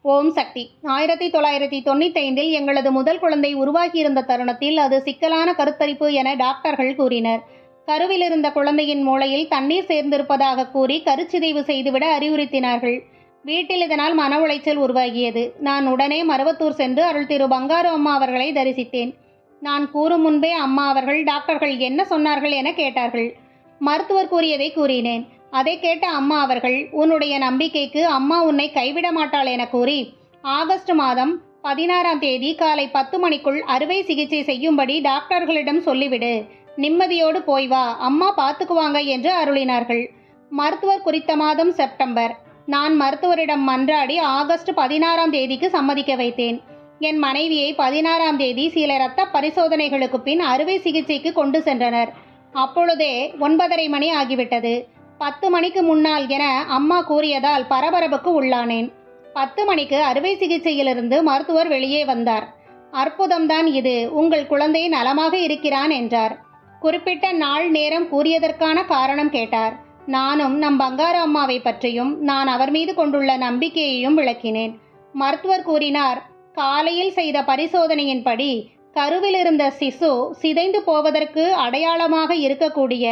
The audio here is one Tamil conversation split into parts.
ஓம் சக்தி. 1995இல் எங்களது முதல் குழந்தை உருவாகியிருந்த தருணத்தில் அது சிக்கலான கருத்தரிப்பு என டாக்டர்கள் கூறினர். கருவில் இருந்த குழந்தையின் மூளையில் தண்ணீர் சேர்ந்திருப்பதாக கூறி கருச்சிதைவு செய்துவிட அறிவுறுத்தினார்கள். வீட்டில் இதனால் மன உளைச்சல் உருவாகியது. நான் உடனே மருவத்தூர் சென்று அருள் திரு பங்காரு அம்மா அவர்களை தரிசித்தேன். நான் கூறும் முன்பே அம்மா அவர்கள் டாக்டர்கள் என்ன சொன்னார்கள் என கேட்டார்கள். மருத்துவர் கூறியதை கூறினேன். அதை கேட்ட அம்மா அவர்கள், உன்னுடைய நம்பிக்கைக்கு அம்மா உன்னை கைவிட மாட்டாள் என கூறி, ஆகஸ்ட் மாதம் 16ஆம் தேதி காலை 10 மணிக்குள் அறுவை சிகிச்சை செய்யும்படி டாக்டர்களிடம் சொல்லிவிடு, நிம்மதியோடு போய் வா, அம்மா பார்த்துக்குவாங்க என்று அருளினார்கள். மருத்துவர் குறித்த மாதம் செப்டம்பர். நான் மருத்துவரிடம் மன்றாடி ஆகஸ்ட் 16ஆம் தேதிக்கு சம்மதிக்க வைத்தேன். என் மனைவியை 16ஆம் தேதி சில இரத்த பரிசோதனைகளுக்கு பின் அறுவை சிகிச்சைக்கு கொண்டு சென்றனர். அப்பொழுதே 9:30 மணி ஆகிவிட்டது. 10 மணிக்கு முன்னால் என அம்மா கூறியதால் பரபரப்புக்கு உள்ளானேன். 10 மணிக்கு அறுவை சிகிச்சையிலிருந்து மருத்துவர் வெளியே வந்தார். அற்புதம்தான் இது, உங்கள் குழந்தை நலமாக இருக்கிறான் என்றார். குறிப்பிட்ட நாள் நேரம் கூறியதற்கான காரணம் கேட்டார். நானும் நம் பங்காரு அம்மாவை பற்றியும் நான் அவர் மீது கொண்டுள்ள நம்பிக்கையையும் விளக்கினேன். மருத்துவர் கூறினார், காலையில் செய்த பரிசோதனையின்படி கருவில் இருந்த சிசு சிதைந்து போவதற்கு அடையாளமாக இருக்கக்கூடிய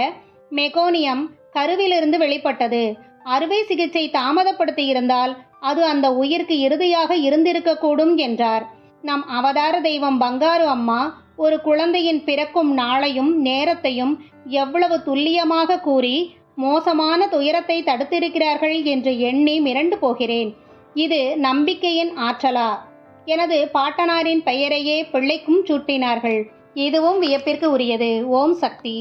மெகோனியம் கருவிலிருந்து வெளிப்பட்டது. அறுவை சிகிச்சை தாமதப்படுத்தி இருந்தால் அது அந்த உயிருக்கு இறுதியாக இருந்திருக்கக்கூடும் என்றார். நம் அவதார தெய்வம் பங்காரு அம்மா ஒரு குழந்தையின் பிறக்கும் நாளையும் நேரத்தையும் எவ்வளவு துல்லியமாக கூறி மோசமான துயரத்தை தடுத்திருக்கிறார்கள் என்று எண்ணி மிரண்டு போகிறேன். இது நம்பிக்கையின் ஆற்றலா? எனது பாட்டனாரின் பெயரையே பிள்ளைக்கும் சூட்டினார்கள். இதுவும் வியப்பிற்கு உரியது. ஓம் சக்தி.